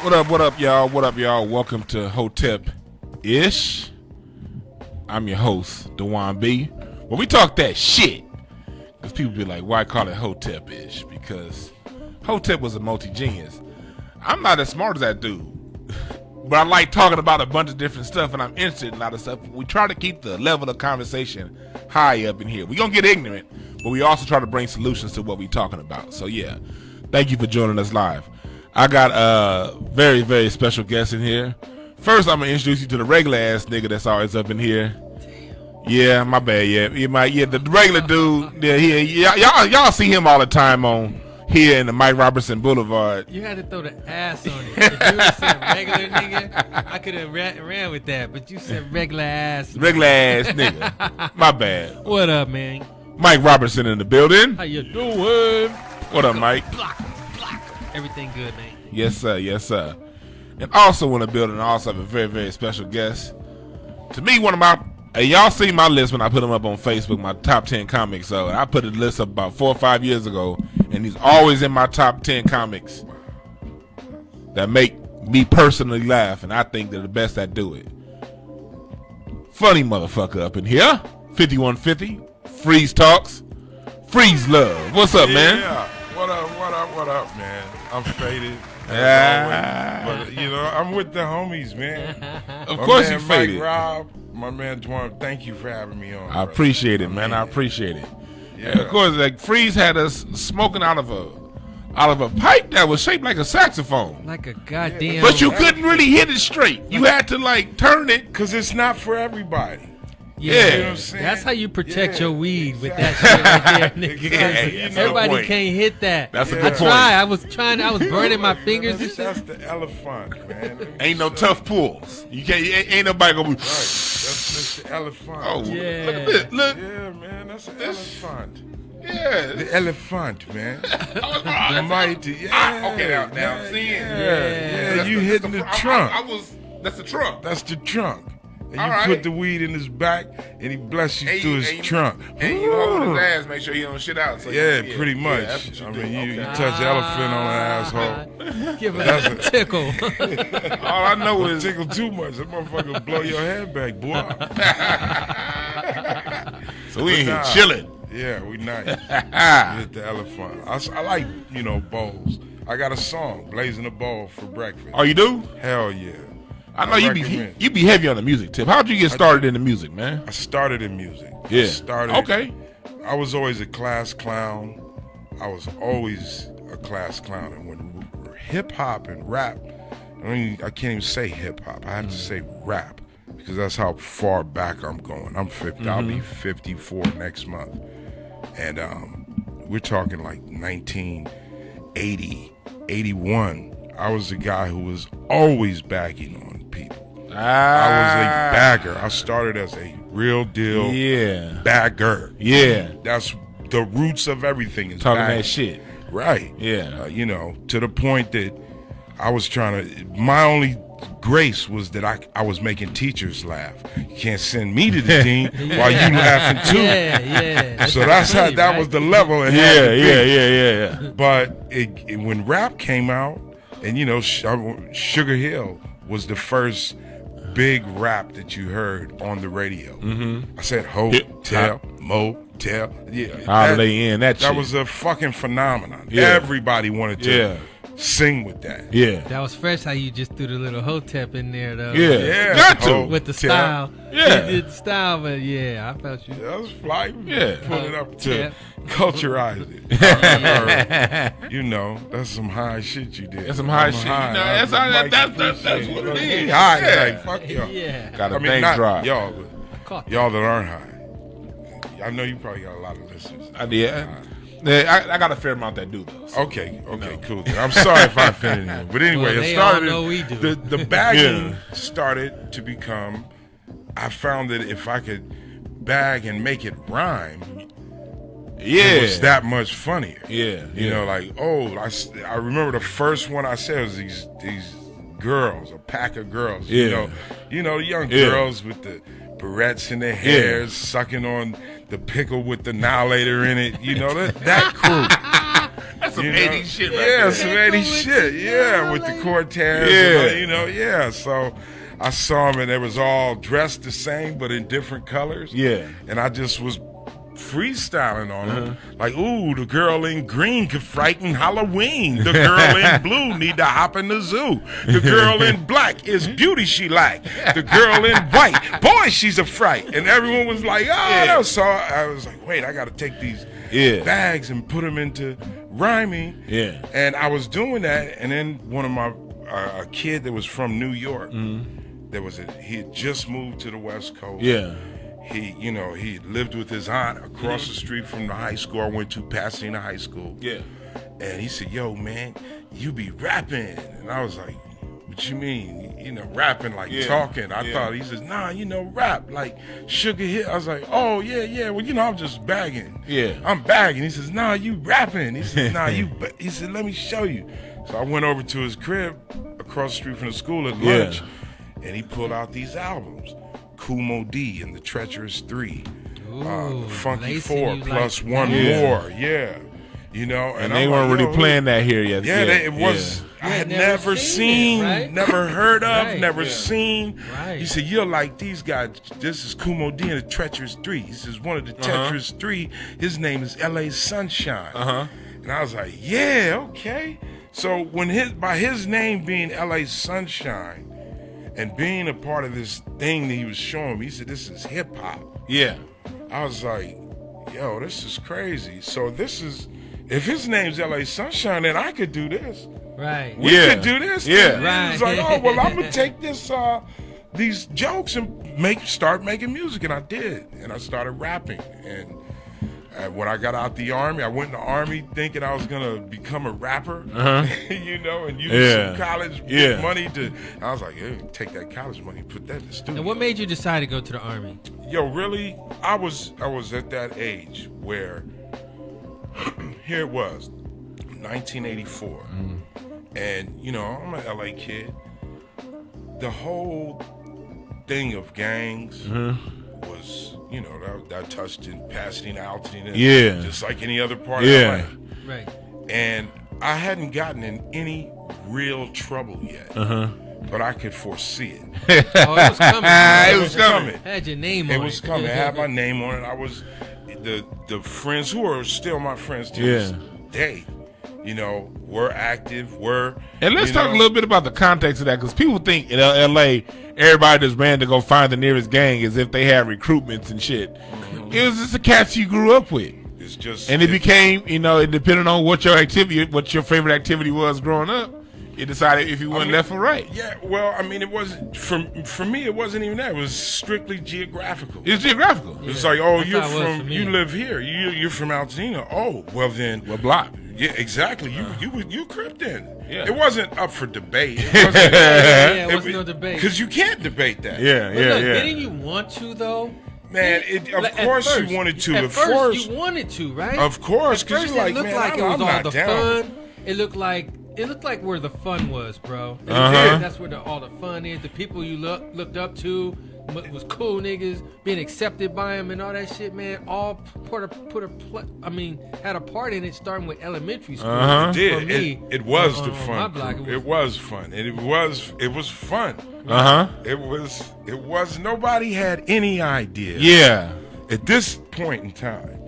What up, y'all? What up, y'all? Welcome to Hotep-Ish. I'm your host, Dewan B. When we talk that shit, because people be like, why call it Hotep-Ish? Because Hotep was a multi-genius. I'm not as smart as that dude, but I like talking about a bunch of different stuff, and I'm interested in a lot of stuff. We try to keep the level of conversation high up in here. We're going to get ignorant, but we also try to bring solutions to what we're talking about. So, yeah, thank you for joining us live. I got a very, very special guest in here. First, I'm going to introduce you to the regular ass nigga that's always up in here. Yeah, my bad. Yeah, the regular dude. Yeah, y'all see him all the time on here in the Mike Robertson Boulevard. You had to throw the ass on it. If you would have said regular nigga, I could have ran with that. But you said regular ass. Regular ass nigga. My bad. What up, man? Mike Robertson in the building. How you doing? What up, Mike? Everything good, man. Yes, sir. Yes, sir. And also in the building, I also have a very, very special guest. To me, one of my... Hey, y'all see my list when I put them up on Facebook, my top 10 comics. So I put the list up about 4 or 5 years ago, and he's always in my top 10 comics that make me personally laugh, and I think they're the best that do it. Funny motherfucker up in here. 5150. Freez Talks. Freez Luv. What's up, man? Yeah. What up, man? I'm faded. But, I'm with the homies, man. Of course you Mike faded. Rob, my man Dwan, thank you for having me on. I appreciate it, man. I appreciate it. Yeah. And of course, like Freez had us smoking out of a pipe that was shaped like a saxophone. Like a goddamn. But you couldn't really hit it straight. You had to like turn it. Because it's not for everybody. Yeah. You know what I'm saying? That's how you protect your weed exactly. with that shit right there, nigga. Yeah, Everybody can't hit that. That's a Yeah. good I point. tried. I was burning my fingers and shit. That's the elephant, man. Ain't no tough pulls. You can't. Ain't nobody gonna be. Right. That's Mr. Elephant. Oh, Yeah. look at this. Look. Yeah, man. That's an elephant. Yeah. The elephant, man. The The mighty. Yeah. Okay, now I'm seeing. Yeah, you hitting the trunk. I was. That's the trunk. That's the trunk. And All you right. put the weed in his back, and he bless you through his trunk. And you hold his ass, make sure he don't shit out. So Yeah, pretty much. that's what you I do. mean, you Okay. touch the elephant on the asshole. Give it That's a tickle. All I know is Tickle too much. That motherfucker will blow your head back, boy. so we in here Nah. chilling. Yeah, we nice. Hit the elephant. I like, bowls. I got a song, Blazing a Bowl for breakfast. Oh, you do? Hell yeah. I know you recommend. be heavy on the music tip. How'd you get started in the music, man? I started in music. Yeah. Okay. I was always a class clown. I was always a class clown. And when hip hop and rap, I can't even say hip hop. I have to say rap because that's how far back I'm going. I'm 50. I'll be 54 next month. And we're talking like 1980, 81. I was the guy who was always bagging on people. I was a bagger. I started as a real deal bagger. Yeah. That's the roots of everything. Is Talking bagging. that shit. Right. Yeah. To the point that I was trying to, my only grace was that I was making teachers laugh. You can't send me to the team while you laughing too. Yeah. So that's how that was the level. It had to be. Yeah. But when rap came out, and Sugar Hill was the first big rap that you heard on the radio. Mm-hmm. I said hotel, motel. Yeah, Holiday Inn, that shit. That was a fucking phenomenon. Yeah. Everybody wanted to sing with that. Yeah. That was fresh how you just threw the little hotep in there, though. Yeah. Got to. With the style. Yeah. You did the style, but yeah, I felt you. That was fly. Yeah. Put it up to Hotep. culturize it. That's some high shit you did. That's some high shit. That's what it is. High, like, fuck y'all. Yeah. Got a bank drive. Y'all, but y'all that aren't high. I know you probably got a lot of listeners. I did. I got a fair amount that do though. So. Okay, cool. I'm sorry if I offended you, but anyway, Well, it they started. all know we do. The bagging started to become. I found that if I could bag and make it rhyme, it was that much funnier. Yeah, I remember the first one I said was these girls, a pack of girls. Yeah. The young girls with the barrettes in their hairs, sucking on the pickle with the annihilator in it. That crew. That's some You know? 80s shit right Yeah, there. some 80s shit. Yeah, with the Cortez. Yeah. So I saw them and they was all dressed the same but in different colors. Yeah. And I just was freestyling on them. Like, ooh, the girl in green could frighten Halloween. The girl in blue need to hop in the zoo. The girl in black is beauty she like. The girl in white, boy, she's a fright. And everyone was like, oh, no. So I was like, wait, I got to take these bags and put them into rhyming. Yeah. And I was doing that, and then one of my, a kid that was from New York, he had just moved to the West Coast. Yeah. He lived with his aunt across the street from the high school I went to, Pasadena High School. Yeah. And he said, yo, man, you be rapping. And I was like, what you mean? Rapping like talking. I thought, he says, nah, rap like Sugar Hill. I was like, oh, yeah. Well, I'm just bagging. Yeah. I'm bagging. He says, nah, you rapping. He says, nah, he said, let me show you. So I went over to his crib across the street from the school at lunch, and he pulled out these albums. Kumo D and the Treacherous 3, the Funky 4 plus one more, and they weren't really playing that here yet. Yeah, it was. I had never seen, never heard of, never seen. Right. He said, "You're like these guys. This is Kumo D and the Treacherous 3." He says, "One of the Treacherous 3, his name is L.A. Sunshine." And I was like, "Yeah, okay." So by his name being L.A. Sunshine. And being a part of this thing that he was showing me, he said, this is hip hop. Yeah. I was like, yo, this is crazy. So if his name's L.A. Sunshine, then I could do this. Right. We could do this. Yeah. Right. He was like, oh, well, I'm going to take these jokes and start making music. And I did. And I started rapping. And when I got out the Army, I went in the Army thinking I was going to become a rapper, and use some college money to. I was like, hey, take that college money and put that in the studio. And what made you decide to go to the Army? Yo, really, I was at that age where, here it was, 1984. And, I'm an LA kid. The whole thing of gangs was, that touched in Pasadena, Altadena, just like any other part of LA. Right. And I hadn't gotten in any real trouble yet, but I could foresee it. Oh, it was coming. It was coming. Had your name on it. It was coming. I had my name on it. I was the friends who are still my friends to this day. Were active. And let's talk a little bit about the context of that, because people think in L.A. everybody just ran to go find the nearest gang as if they had recruitments and shit. It was just the cats you grew up with. It's just, and it became, it depended on what your favorite activity was growing up. You decided if you went left or right. Yeah, well, it wasn't for me. It wasn't even that. It was strictly geographical. It's geographical. It's like, oh, you live here. You're from Altadena. Oh, well then, what block? Yeah, exactly. You crept in. Yeah. It wasn't up for debate. It wasn't no debate because you can't debate that. Look, didn't you want to though? Man, of course you wanted to. At first you wanted to, right? Of course, because you're like, man, like it was I'm all not the down. fun. It looked like where the fun was, bro. That's where all the fun is. The people you looked up to was cool niggas, being accepted by them and all that shit, man. All had a part in it, starting with elementary school. It did. For me, it was the on fun. my block, it was fun, and it was fun. It was. Nobody had any idea. Yeah. At this point in time,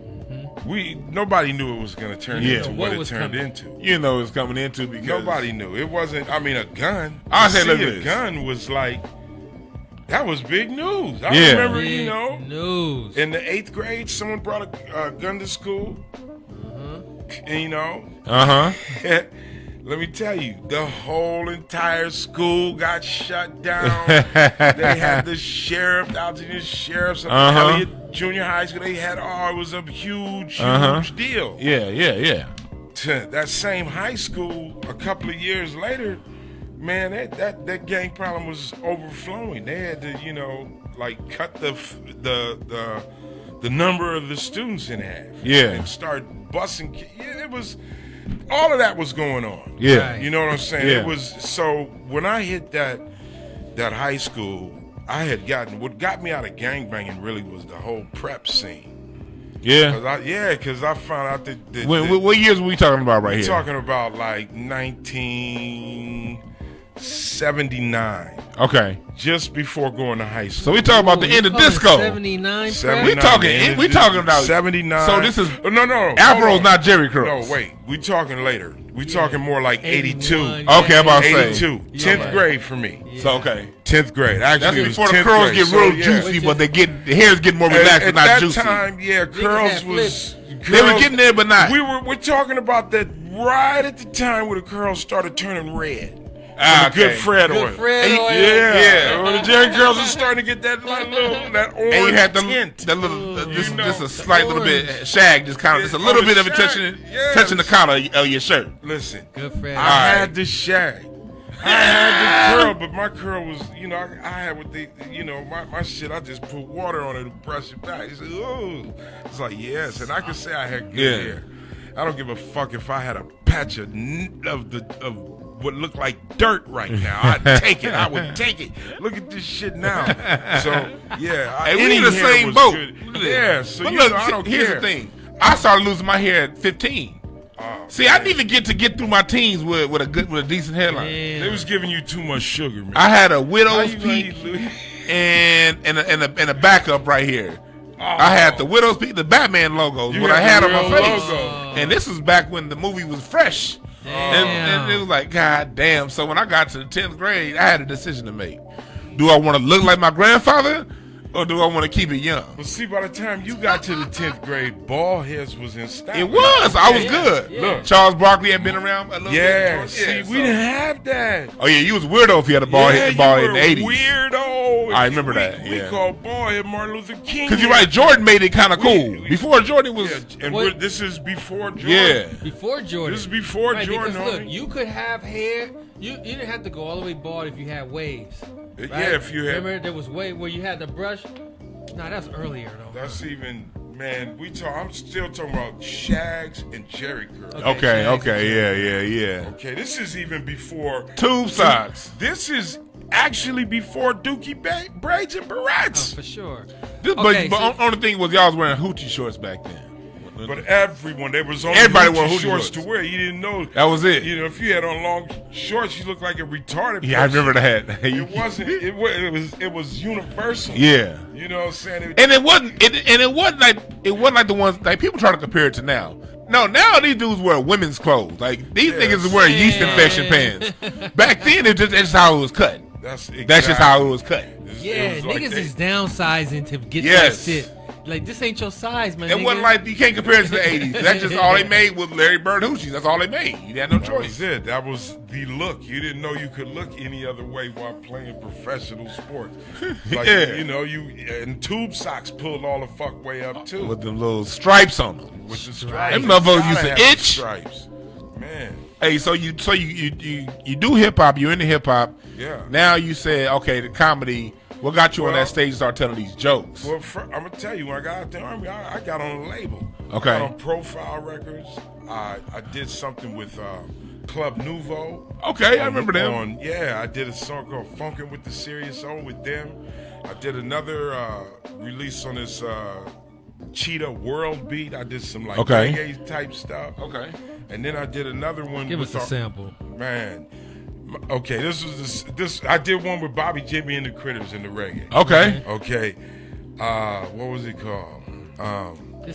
nobody knew it was going to turn into what it turned into. It was coming into because nobody knew. It wasn't. A gun. I say, look at a gun was like. That was big news. I remember, news. In the 8th grade, someone brought a gun to school. And, let me tell you, the whole entire school got shut down. They had the sheriff, Altadena sheriffs, Elliott Junior High School. They had, it was a huge deal. Yeah. That same high school, a couple of years later, man, that gang problem was overflowing. They had to, cut the number of the students in half. Yeah. And start busing. It was, all of that was going on. Yeah. You know what I'm saying? Yeah. It was, so when I hit that high school, I had what got me out of gangbanging really was the whole prep scene. Yeah. Because I found out that what years were we talking about right here? We're talking about like 1979. Okay. Just before going to high school. So we talking about the end of disco. 79. We talking about 79. So this is no. Afro's not Jerry curls. No, wait. We talking later. We talking more like 82. Okay, I'm about to say 82. 10th grade for me. Yeah. So okay. 10th grade. Actually, that's before the curls get real juicy, but the hair's getting more relaxed and not juicy. At that time, yeah, curls was. They were getting there, but not. We're talking about that right at the time where the curls started turning red. Okay. Good Fred oil. Yeah. When the Jerry curls are starting to get that orange and you had tint. Just a slight little bit shag, just kind of just a little bit of it touching the collar of your shirt. Listen, Good Fred. I had the shag. I had the curl, but my curl was, I had with the, my shit. I just put water on it to brush it back. He said, "Ooh," it's like yes, and I can say I had good hair. I don't give a fuck if I had a patch of what looked like dirt right now. I'd take it. I would take it. Look at this shit now. So yeah, we in the same boat. Yeah. So but look, I don't here's care. the thing. I started losing my hair at 15. See, I didn't even get through my teens with a decent hairline. They was giving you too much sugar, man. I had a widow's peak and a backup right here. I had the widow's peak, the Batman logos, what I had on my face. And this was back when the movie was fresh. And it was like, God damn. So when I got to the 10th grade, I had a decision to make. Do I want to look like my grandfather? Or do I want to keep it young? But see, by the time you got to the 10th grade, bald heads was in style. It was. I was good. Yeah. Look, Charles Barkley had been around a little bit. See, we didn't have that. Oh, yeah, you was a weirdo if you had a bald head in the 80s. Weirdo. I remember that. We called bald head Martin Luther King. Because you're right, Jordan made it kind of cool. Before Jordan was. Yeah, and this is before Jordan. Yeah. Before Jordan. This is before Jordan. Because look, you could have hair. You didn't have to go all the way bald if you had waves. Right? Yeah, if you had. Remember, there was wave where you had the brush. Nah, that's earlier though. That's even, man. I'm still talking about shags and Jerry curls. Okay, yeah. Okay, this is even before tube socks. This is actually before Dookie braids and barrettes. Oh, for sure. But only thing was y'all was wearing hoochie shorts back then. But there was only everybody wore hoochie shorts to wear. You didn't know that was it. If you had on long shorts, you looked like a retarded person. Yeah, I remember that. It wasn't. It was universal. Yeah. You know what I'm saying? And it wasn't like the ones like people try to compare it to now. No, now these dudes wear women's clothes. Like these niggas is wearing yeast infection pants. Back then, that's how it was cut. That's just how it was cut. Niggas is downsizing to get that shit. Like, this ain't your size, man. It wasn't like you can't compare it to the 80s. That's just all they made was Larry Bird hoochies. That's all they made. You had no choice. That was it. That was the look. You didn't know you could look any other way while playing professional sports. Like, and tube socks pulled all the fuck way up, too. With them little stripes on them. With the stripes. Them motherfuckers used to itch. Stripes. Man. Hey, so you do hip-hop. You're into hip-hop. Yeah. Now you said, okay, the comedy... What got you on that stage to start telling these jokes? Well, I'm going to tell you, when I got out the Army, I got on a label. Okay. I got on Profile Records. I did something with Club Nouveau. Okay, I remember them. I did a song called Funkin' with the Serious O with them. I did another release on this Cheetah World Beat. I did some reggae type stuff. Okay. And then I did another one. Give us a sample. Man. Okay, this I did one with Bobby Jimmy and the Critters in the reggae. Okay. What was it called? Me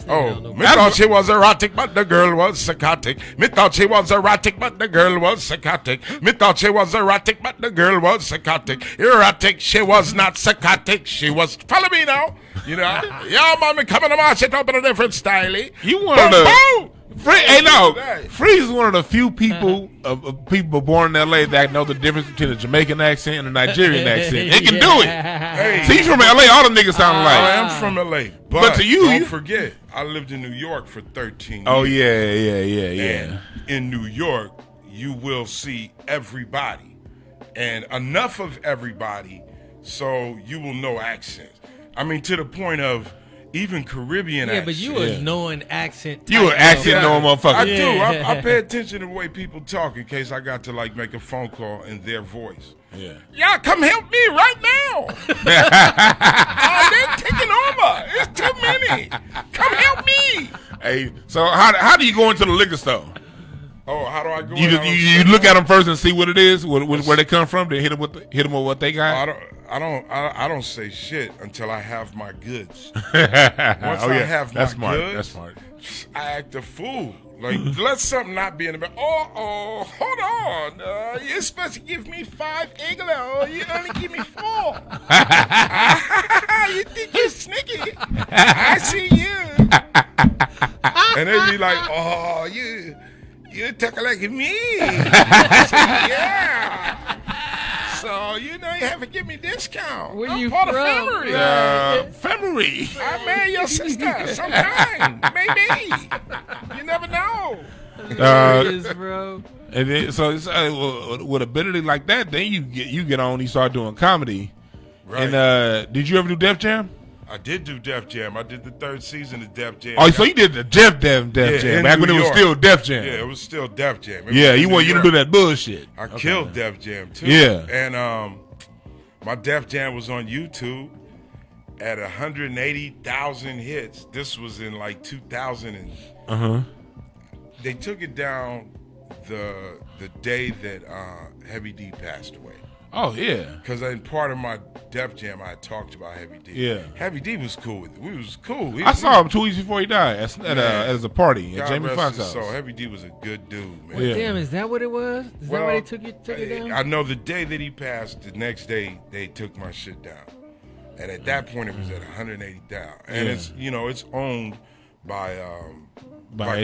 thought she was erotic, but the girl was psychotic. Me thought she was erotic, but the girl was psychotic. Me thought she was erotic, but the girl was psychotic. Erotic, she was not psychotic. She was. Follow me now. Yeah, mommy, coming to march it up in a different style. You want to. Freez is one of the few people people born in LA that know the difference between a Jamaican accent and a Nigerian accent. They can do it. Hey. See, he's from LA. All them niggas sound alike. I am from LA, but to you, don't forget, I lived in New York for 13 years. Oh yeah. And in New York, you will see everybody, and enough of everybody, so you will know accents. I mean, to the point of. Even Caribbean accent. But you a knowing accent. You an accent knowing motherfucker. I do. I pay attention to the way people talk in case I got to make a phone call in their voice. Yeah. Y'all come help me right now. They're taking over. It's too many. Come help me. Hey, so how do you go into the liquor store? Oh, how do I go? You look at them first and see what it is, where they come from. Then hit them with what they got. I don't say shit until I have my goods. Once I have my goods, that's smart. I act a fool. Like, let something not be in the back. Hold on. You're supposed to give me 5 Igloo. You only give me 4. You think you're sneaky. I see you. And then you like, oh, you talk like me. I said, yeah. So, you have to give me discount. Where I'm you part from? of Femery. Femery. I marry your sister sometime. Maybe. You never know. Bro. And then, so it's, with ability like that, then you get on, you start doing comedy. Right. And did you ever do Def Jam? I did do Def Jam. I did the 3rd season of Def Jam. Oh, so you did the Def Jam back when it was still Def Jam. Yeah, it was still Def Jam. You want you to do that bullshit. I killed Def Jam too. Yeah. And my Def Jam was on YouTube at 180,000 hits. This was in like 2000 and they took it down the day that Heavy D passed away. Oh, yeah. Because in part of my Def Jam, I talked about Heavy D. Yeah. Heavy D was cool with it. We was cool. I saw him 2 weeks before he died at a party at Jamie Foxx's house. So Heavy D was a good dude, man. Well, damn, is that what it was? Is that why they took it down? I know the day that he passed, the next day they took my shit down. And at that point, it was at 180,000. And it's owned by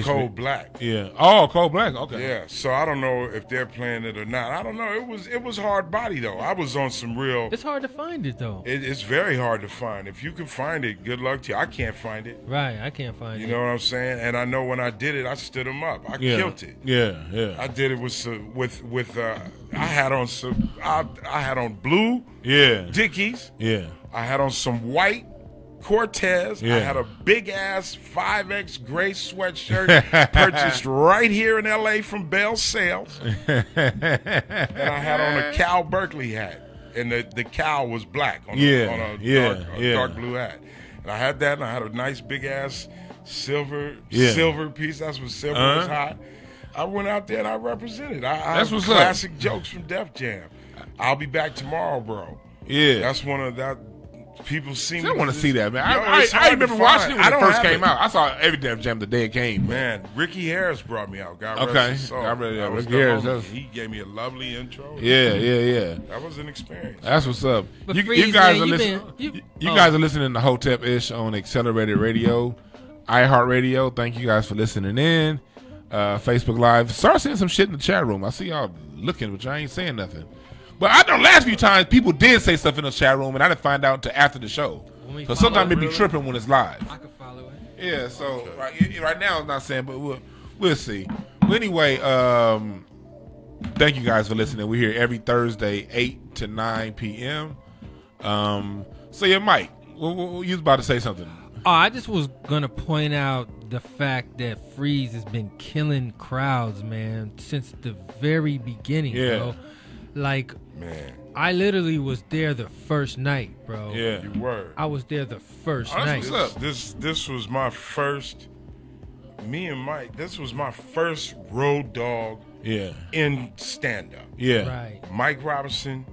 Cole Black. Yeah. Oh, Cole Black. Okay. Yeah. So I don't know if they're playing it or not. I don't know. It was hard body though. I was on some real. It's hard to find it though. It's very hard to find. If you can find it, good luck to you. I can't find it. Right. I can't find it. You know what I'm saying? And I know when I did it, I stood him up. I killed it. Yeah. Yeah. I did it with I had on some. I had on blue. Yeah. Dickies. Yeah. I had on some white Cortez. Yeah. I had a big ass 5X gray sweatshirt purchased right here in LA from Bell Sales. And I had on a Cal Berkeley hat. And the cow was black on a dark blue hat. And I had that, and I had a nice big ass silver piece. That's when silver was hot. I went out there and I represented. I have classic jokes from Def Jam. I'll be back tomorrow, bro. Yeah. That's one of that. People see me. I want to see that, man. Yo, I remember watching it when it first came it. out. I saw every Def Jam the day it came. Man, Ricky Harris brought me out. God okay. rest his soul. Ricky Harris. He gave me a lovely intro. Yeah. That was an experience. That's what's up. But You Freez, guys man, are listening. You guys are listening to Hotep-Ish on Accelerated Radio, iHeartRadio. Thank you guys for listening in. Facebook Live. Start saying some shit in the chat room. I see y'all looking, but y'all ain't saying nothing. But I know last few times people did say stuff in the chat room, and I didn't find out until after the show. So sometimes it be tripping when it's live. I can follow it. Yeah, so right now I'm not saying, but we'll see. But anyway, thank you guys for listening. We're here every Thursday, 8 to 9 p.m. So yeah, Mike, you was about to say something. Oh, I just was gonna point out the fact that Freez has been killing crowds, man, since the very beginning, bro. Like, man, I literally was there the first night, bro. Yeah, you were. I was there the first night. What's up? This was my first. Me and Mike. This was my first road dog. Yeah. In stand up. Yeah. Right. Mike Robinson,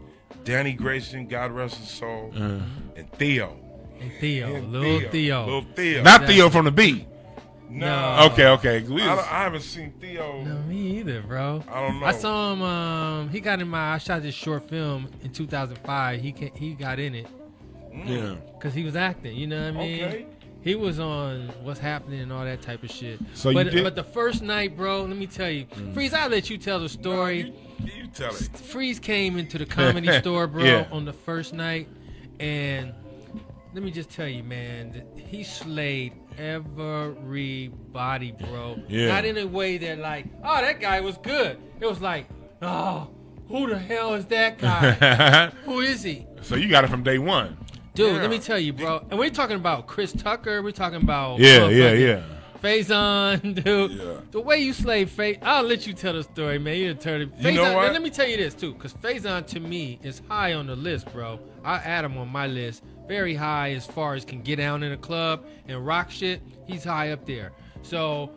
Danny Grayson, God rest his soul, and Theo. And Theo, Little Theo. Not Theo from the beat. No. Okay. I haven't seen Theo. No, me either, bro. I don't know. I saw him. He got in I shot this short film in 2005. He got in it. Yeah. Cause he was acting. You know what I mean? Okay. He was on What's Happening and all that type of shit. So but the first night, bro, let me tell you, Freez, I'll let you tell the story. No, you tell it. Freez came into the comedy store, bro, on the first night, and let me just tell you, man, he slayed everybody, bro. Yeah. Not in a way that like, oh, that guy was good. It was like, oh, who the hell is that guy? Who is he? So you got it from day one. Dude, let me tell you, bro. And we're talking about Chris Tucker. We're talking about yeah. Faison, dude. Yeah. The way you slay Faison, I'll let you tell the story, man. You're a turtle. You know what? Let me tell you this, too, because Faison, to me, is high on the list, bro. I add him on my list. Very high as far as can get down in a club and rock shit. He's high up there. So,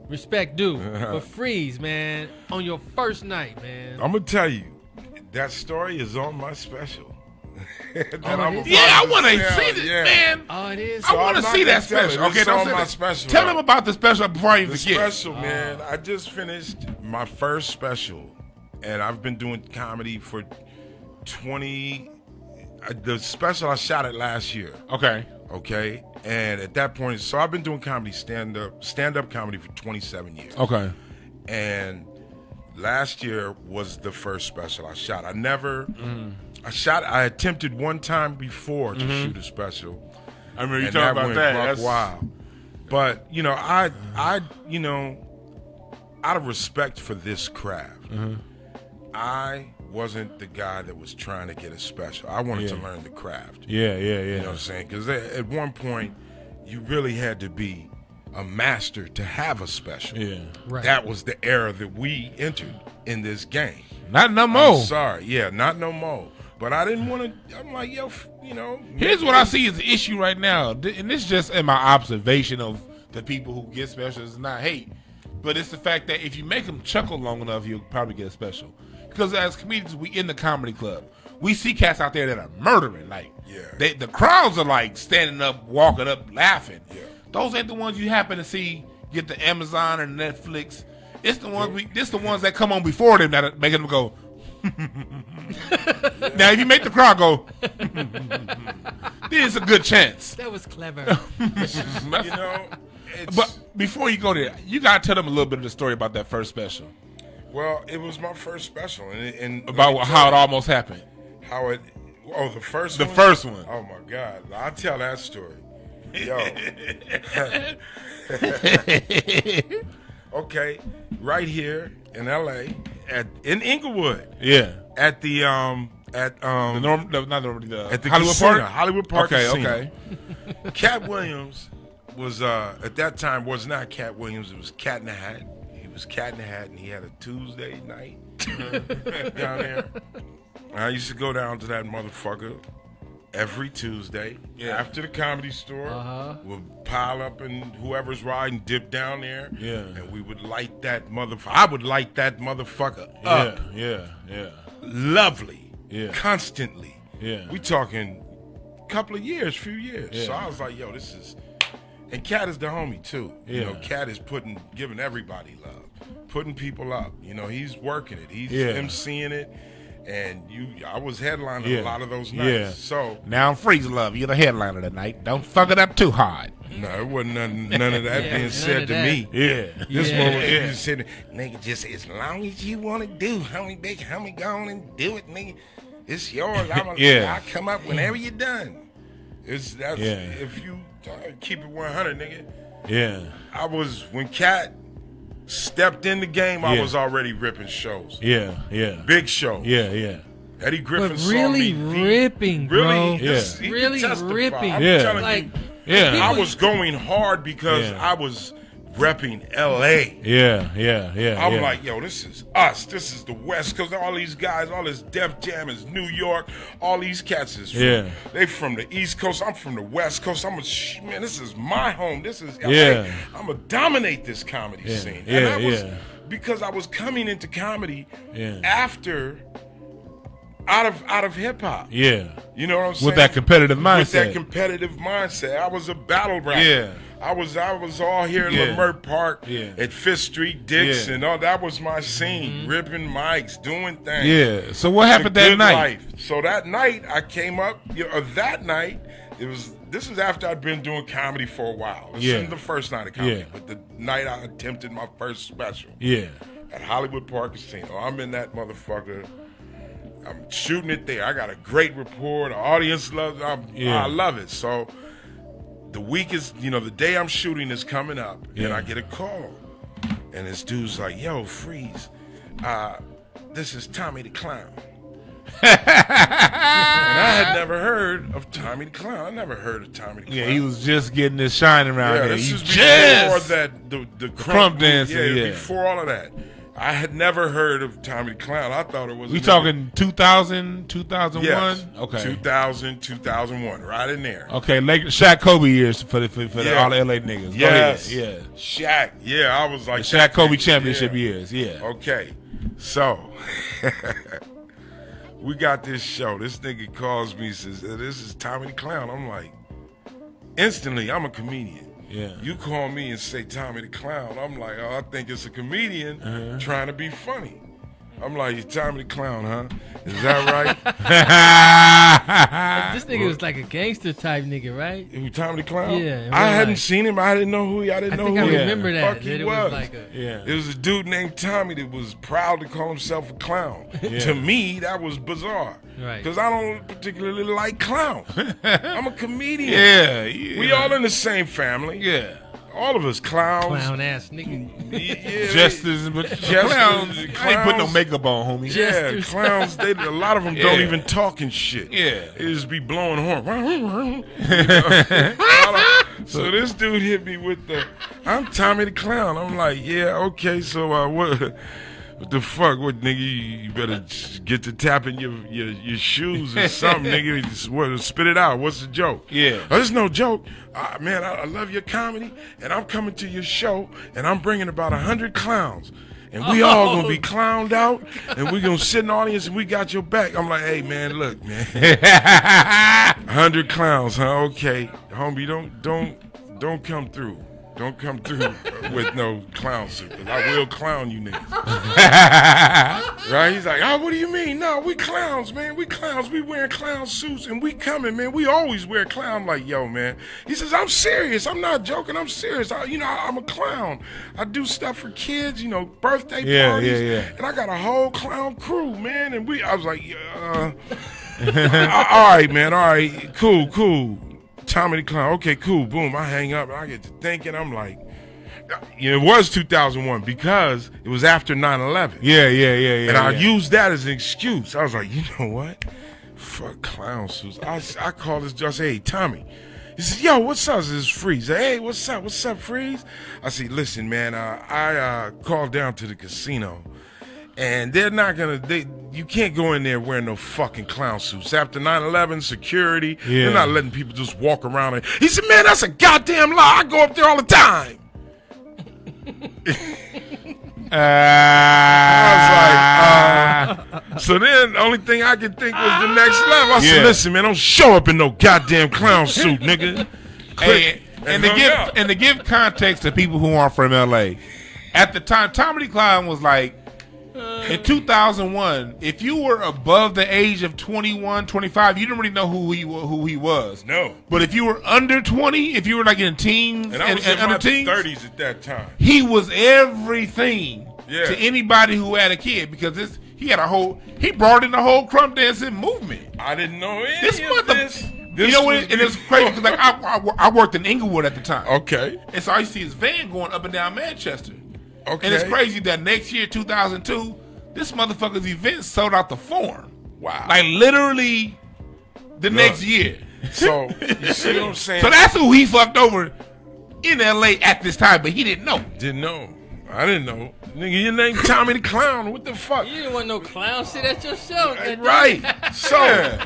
respect due. But Freez, man, on your first night, man. I'm going to tell you, that story is on my special. Yeah, I want to see this, man. Oh, it is? I want to see that special. Okay, don't say my special. Tell him about the special before I even the forget. special, man. I just finished my first special, and I've been doing comedy for 20. The special I shot it last year. Okay, and at that point, so I've been doing comedy, stand up comedy for 27 years. Okay, and last year was the first special I shot. I attempted one time before to shoot a special. I remember you talking about that. That's wild. But you know, I you know, out of respect for this craft, I wasn't the guy that was trying to get a special. I wanted to learn the craft. Yeah. You know what I'm saying? Because at one point, you really had to be a master to have a special. Yeah, right. That was the era that we entered in this game. Not no more. I'm sorry, not no more. But I didn't want to. I'm like, yo, you know. Here's what I see as the issue right now, and this is just in my observation of the people who get specials. It's not hate, but it's the fact that if you make them chuckle long enough, you'll probably get a special. Because as comedians, we in the comedy club, we see cats out there that are murdering. Like, the crowds are like standing up, walking up, laughing. Yeah. Those ain't the ones you happen to see get the Amazon or Netflix. It's the ones this the ones that come on before them that are making them go. Now, if you make the crowd go, there's a good chance. That was clever. You know, but before you go there, you gotta tell them a little bit of the story about that first special. Well, it was my first special, and about how it almost happened. The first one? The first one. Oh my God, I'll tell that story. Yo. Okay, right here in L.A. in Inglewood. Yeah. At the Hollywood Park Casino. Okay. Katt WIlliamss was at that time was not Katt WIlliamss. It was Katt in the Hat. He was Katt in the Hat, and he had a Tuesday night down there. I used to go down to that motherfucker every Tuesday after the Comedy Store. We'll pile up and whoever's riding dip down there. Yeah. And we would light that motherfucker. I would light that motherfucker up. Yeah. Lovely. Yeah. Constantly. Yeah. We talking few years. Yeah. So I was like, yo, this is. And Katt is the homie too. Yeah. You know, Katt is giving everybody love, putting people up. You know, he's working it. He's emceeing it. And I was headlining a lot of those nights. Yeah. So now I'm Freez Luv. You're the headliner tonight. Don't fuck it up too hard. No, it wasn't none of that being said to me. Yeah. This one was just said, nigga, just as long as you want to do, homie, big homie, go on and do it, nigga. It's yours. I'll come up whenever you're done. If you keep it 100, nigga. Yeah. When Katt stepped in the game, I was already ripping shows. Yeah. Big shows. Yeah. Eddie Griffin really saw me. Ripping, bro. Really ripping. I'm telling you, I was going hard because I was repping L.A. Yeah. I'm like, yo, this is us. This is the West Coast. All these guys, all this Def Jam is New York. All these cats is they from the East Coast. I'm from the West Coast. Man, this is my home. This is LA. I'm gonna dominate this comedy scene. And that was because I was coming into comedy after out of hip hop. Yeah. You know what I'm saying? With that competitive mindset. I was a battle rapper. Yeah. I was all here in Lamert Park at Fifth Street Dix and all. That was my scene, ripping mics, doing things. Yeah. So what happened that night? Life. So that night I came up. That night this is after I'd been doing comedy for a while. This isn't the first night of comedy, but the night I attempted my first special. Yeah. At Hollywood Park Casino. I'm in that motherfucker. I'm shooting it there. I got a great rapport. The audience loves it. I love it. So the week is, the day I'm shooting is coming up, and I get a call. And this dude's like, yo, Freez, this is Tommy the Clown. And I had never heard of Tommy the Clown. I never heard of Tommy the Clown. Yeah, he was just getting his shine around there. This He is before just that the crump dancing. Yeah, before all of that. I had never heard of Tommy the Clown. I thought it was. We talking 2000, 2001? Yes. Okay. 2000, 2001, right in there. Okay, Shaq Kobe years for all the LA niggas. Yes. Go ahead. Shaq. Yeah, I was like The Shaq Kobe championship years. Yeah. Okay. So we got this show. This nigga calls me, says, "This is Tommy the Clown." I'm like, instantly, I'm a comedian. Yeah. You call me and say Tommy the Clown. I'm like, oh, I think it's a comedian trying to be funny. I'm like, you Tommy the Clown, huh? Is that right? This nigga was like a gangster type nigga, right? Who, Tommy the Clown? Yeah. I hadn't seen him. I didn't know who he. I didn't know who. I he remember that. Fuck he it was. Like It was a dude named Tommy that was proud to call himself a clown. Yeah. To me, that was bizarre. Right. Because I don't particularly like clowns. I'm a comedian. Yeah. We all in the same family. Yeah. All of us clowns. Clown ass nigga. Yeah, Jesters, but clowns. I ain't put no makeup on, homie. Yeah, clowns. A lot of them don't even talk and shit. Yeah. They just be blowing horn. So this dude hit me with I'm Tommy the Clown. I'm like, yeah, okay. So what the fuck? What, nigga? You better get to tapping your shoes or something, nigga. Spit it out. What's the joke? Yeah. Oh, there's no joke. Man, I love your comedy, and I'm coming to your show, and I'm bringing about 100 clowns. And we all gonna be clowned out, and we gonna sit in the audience, and we got your back. I'm like, hey, man, look, man. 100 clowns, huh? Okay. Homie, don't come through. Don't come through with no clown suit, 'cause I will clown you niggas. Right? He's like, oh, what do you mean? No, we clowns, man. We clowns. We wearing clown suits, and we coming, man. We always wear clown. I'm like, yo, man. He says, I'm serious. I'm not joking. I'm serious. I'm a clown. I do stuff for kids, birthday parties. Yeah. And I got a whole clown crew, man. And I was like, all right, man. All right. Cool. Tommy the Clown. Okay, cool. Boom. I hang up and I get to thinking. I'm like, it was 2001 because it was after 9/11. Yeah. And I used that as an excuse. I was like, you know what? Fuck clown suits. I called this just, hey, Tommy. He said, yo, what's up? This is Freez. Hey, what's up? What's up, Freez? I said, listen, man, I called down to the casino. And they're not you can't go in there wearing no fucking clown suits. After 9/11, security, they're not letting people just walk around. He said, man, that's a goddamn lie. I go up there all the time. I was like, so then the only thing I could think was the next level. I said, listen, man, don't show up in no goddamn clown suit, nigga. And to give context to people who aren't from LA, at the time, Tommy the Clown was like, in 2001, if you were above the age of 21, 25, you didn't really know who he was. No. But if you were under 20, if you were like in teens and I was in under my teens, 30s at that time, he was everything to anybody who had a kid because he brought in the whole crump dancing movement. I didn't know any of this. And it's crazy because like I worked in Inglewood at the time. Okay. And so I used to see his van going up and down Manchester. Okay. And it's crazy that next year, 2002, this motherfucker's event sold out the Forum. Wow. Like literally the next year. So, you see what I'm saying? So that's who he fucked over in LA at this time, but he didn't know. Didn't know. I didn't know. Nigga, your name Tommy the Clown. What the fuck? You didn't want no clown shit at your show. Right. So,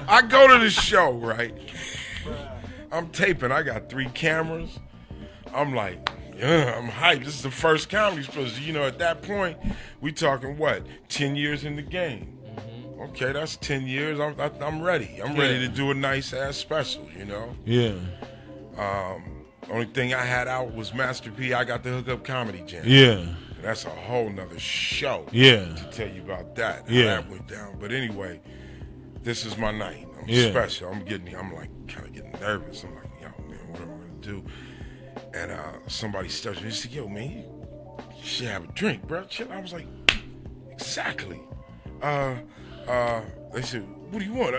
I go to the show, right? I'm taping. I got 3 cameras. I'm like, I'm hyped. This is the first comedy special. At that point, we talking what? 10 years in the game. Mm-hmm. Okay, that's 10 years. I'm ready. I'm ready to do a nice ass special. Yeah. Only thing I had out was Master P. I got the Hookup Comedy Jam. Yeah. And that's a whole nother show. Yeah. To tell you about that. How Yeah. that went down. But anyway, this is my night. I'm special. I'm like kind of getting nervous. I'm like, yo, man, what am I gonna do? And somebody steps me and said, yo, man, you should have a drink, bro. Chill. I was like, exactly. They said, what do you want?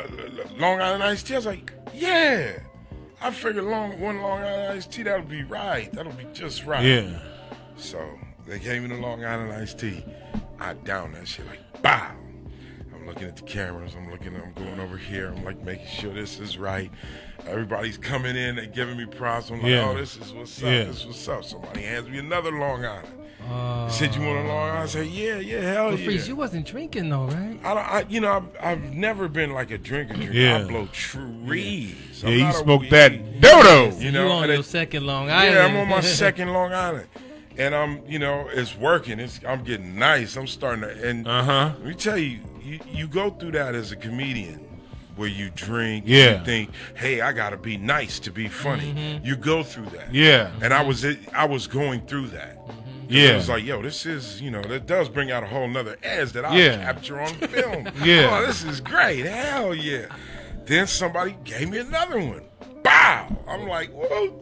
Long Island iced tea? I was like, yeah. I figured one Long Island iced tea, that'll be right. That'll be just right. Yeah. So they gave me the Long Island iced tea. I downed that shit like, bow. I'm looking at the cameras. I'm going over here. I'm like making sure this is right. Everybody's coming in. They're giving me props. I'm like, oh, this is what's up. This is what's up. Somebody hands me another Long Island. They said, you want a Long Island? I said, yeah, hell yeah. Freez, you wasn't drinking though, right? I've never been like a drinker. Yeah. I blow trees. Yeah, you smoke that dodo. You on your second Long Island. Yeah, I'm on my second Long Island. And it's working. I'm getting nice. I'm starting to, and let me tell you, you go through that as a comedian where you drink, you think, hey, I gotta be nice to be funny. You go through that. Yeah. And I was going through that. Yeah. It was like, yo, this is, that does bring out a whole nother edge that I'll capture on film. Oh, this is great. Hell yeah. Then somebody gave me another one. Bow! I'm like, whoa,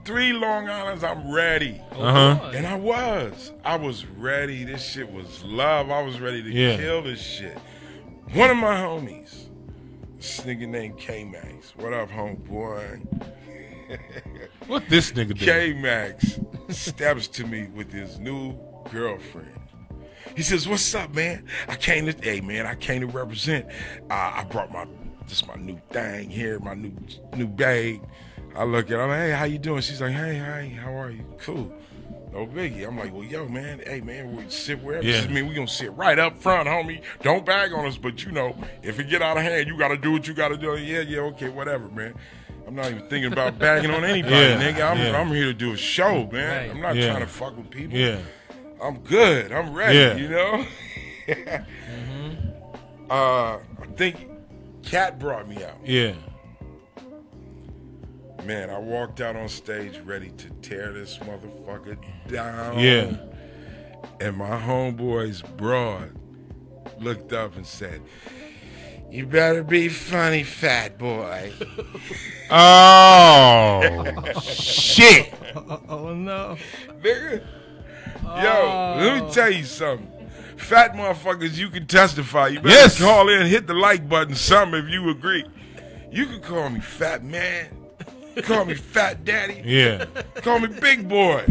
three Long Islands, I'm ready. And I was ready. This shit was love. I was ready to kill this shit. One of my homies, this nigga named K-Max. What up, homeboy? What this nigga do? K-Max steps to me with his new girlfriend. He says, what's up, man? I came to represent. I brought my new thing here, my new bag. I look at her, I'm like, hey, how you doing? She's like, hey, how are you? Cool. No biggie. I'm like, well, yo, man, hey, man, we sit wherever. This mean we gonna sit right up front, homie. Don't bag on us, but if it get out of hand, you gotta do what you gotta do. Yeah, okay, whatever, man. I'm not even thinking about bagging on anybody, nigga. I'm here to do a show, man. I'm not trying to fuck with people. Yeah. I'm good. I'm ready, I think Katt brought me out. Yeah. Man, I walked out on stage ready to tear this motherfucker down. Yeah. And my homeboy's broad looked up and said, you better be funny, fat boy. Oh, shit. Oh, no. Nigga. Yo, let me tell you something. Fat motherfuckers, you can testify. You better call in, hit the like button, something if you agree. You can call me fat man. Call me fat daddy. Yeah. Call me big boy.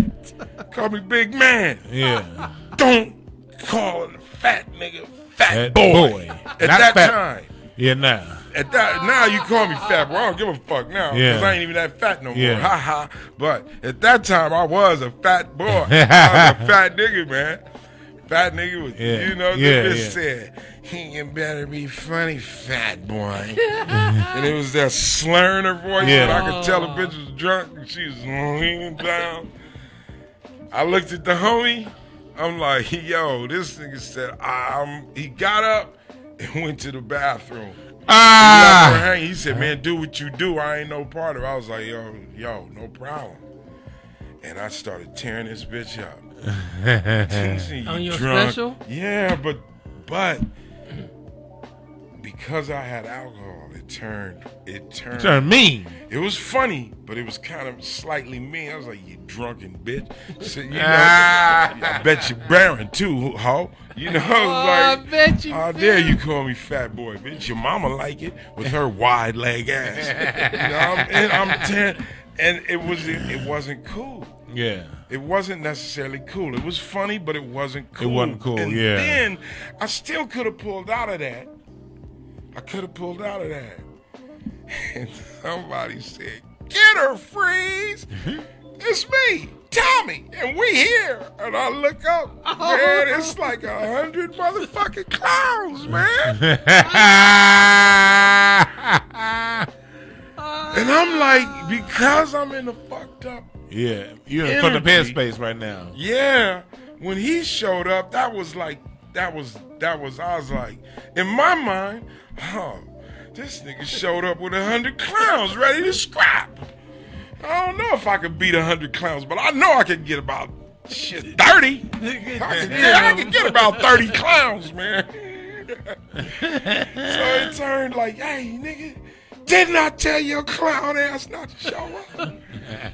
Call me big man. Yeah. Don't call a fat nigga fat boy. At that time. Yeah, now. Now you call me fat boy. I don't give a fuck now because I ain't even that fat no more. Ha ha. But at that time, I was a fat boy. I was a fat nigga, man. Fat nigga was, they said, he better be funny, fat boy. And it was that slur in her voice that I could tell the bitch was drunk and she was leaning down. I looked at the homie. I'm like, yo, this nigga said, he got up and went to the bathroom. He said, man, do what you do. I ain't no part of it. I was like, yo, no problem. And I started tearing this bitch up. On your special? Yeah, but because I had alcohol, it turned mean. It was funny, but it was kind of slightly mean. I was like, you drunken bitch. So, I bet you Baron too, ho. I bet you. How dare you call me fat boy, bitch? Your mama like it with her wide leg ass. And it wasn't cool. Yeah. It wasn't necessarily cool. It was funny, but it wasn't cool. It wasn't cool, and then I still could have pulled out of that. And somebody said, get her, Freez. It's me, Tommy, and we here. And I look up, man, it's like 100 motherfucking clowns, man. And I'm like, because I'm in the fucked up. Yeah, you're in the fucked up headspace right now. Yeah, when he showed up, that was I was like, in my mind, this nigga showed up with 100 clowns ready to scrap. I don't know if I could beat 100 clowns, but I know I could get about 30. I could get about 30 clowns, man. So it turned like, hey, nigga, didn't I tell your clown ass not to show up?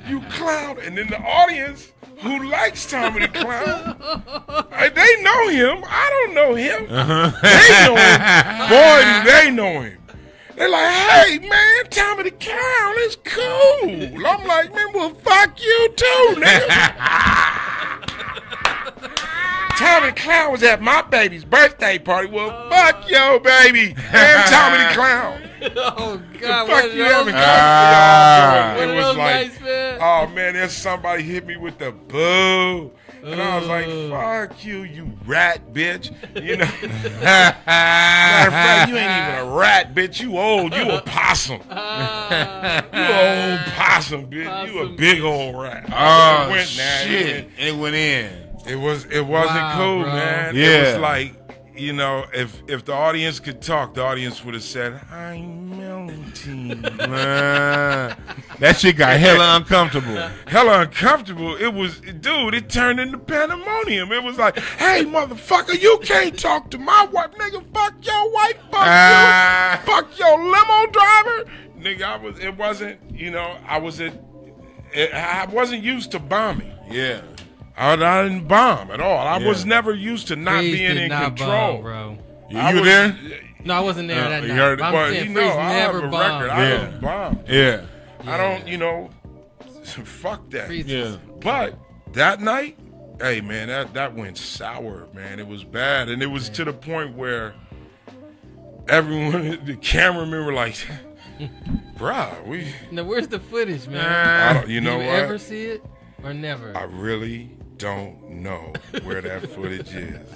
You clown. And then the audience who likes Tommy the Clown, they know him. I don't know him. They know him. Boy, do they know him. They're like, hey, man, Tommy the Clown is cool. I'm like, man, well, fuck you too, nigga. Tommy the Clown was at my baby's birthday party. Well, fuck yo, baby. I'm Tommy the Clown. Oh God! Fuck you having Ah. It was like, nice, man. oh man, there's somebody hit me with the boo. And I was like, fuck you, you rat bitch. You know. Matter of fact, you ain't even a rat, bitch. You old. You a possum. You a old possum, bitch. You a big old rat. Oh, It went now. shit. It went in. It wasn't Wow, cool, bro. man. Yeah. It was like, you know, if the audience could talk, the audience would have said, I'm melting. That shit got hella uncomfortable. Hella uncomfortable. It was, dude, it turned into pandemonium. It was like, hey, motherfucker, you can't talk to my wife. Nigga, fuck your wife. Fuck you. Fuck your limo driver. Nigga, it wasn't, you know, I wasn't used to bombing. Yeah. I didn't bomb at all. I Yeah. was never used to not Freeze being did in not control. bomb, bro. You I were was- there? No, I wasn't there that you night. heard it. But I'm Well, saying you know, Freeze I have never a bombed. record. I Yeah. don't bomb. Yeah. I don't, you know, fuck that. Freeze Yeah. But that night, hey man, that went sour, man. It was bad, and it was to the point where everyone, the cameramen were like, "Bruh, we." Now, where's the footage, man? I don't, you Did know you what? ever see it or never? I really don't know where that footage is.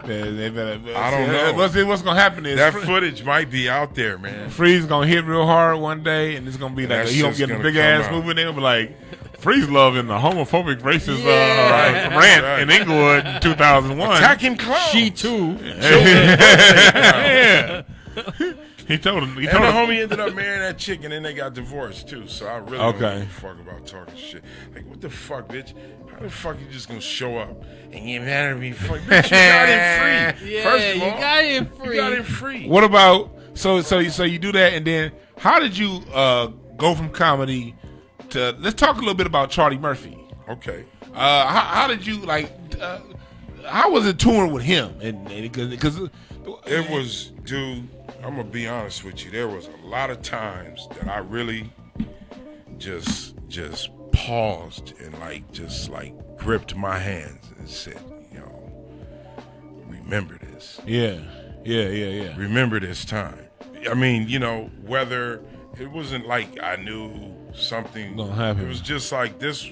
They better, I don't know. What's gonna happen is That footage might be out there, man. Freeze gonna hit real hard one day, and it's gonna be like That he gonna shit's get a gonna big come ass out. movie. And they'll be like, Freeze Luv in the homophobic racist Yeah. rant Right. in Inglewood in 2001. Attacking clowns. She too. Yeah. He told him. He And told the him. homie ended up marrying that chick, and then they got divorced too. So I really don't Okay. give a fuck about talking shit. Like, what the fuck, bitch? How the fuck you just gonna show up and get mad at me? Fuck, bitch, you got in free. Yeah, First of you all, got it free. you got in free. What about so you do that, and then how did you go from comedy to? Let's talk a little bit about Charlie Murphy. Okay. How did you like? How was it touring with him? And because It was, dude, I'm gonna be honest with you. There was a lot of times that I really just paused and just gripped my hands and said, remember this. yeah. Remember this time. I mean, whether it wasn't like I knew something Gonna happen. It was just like this.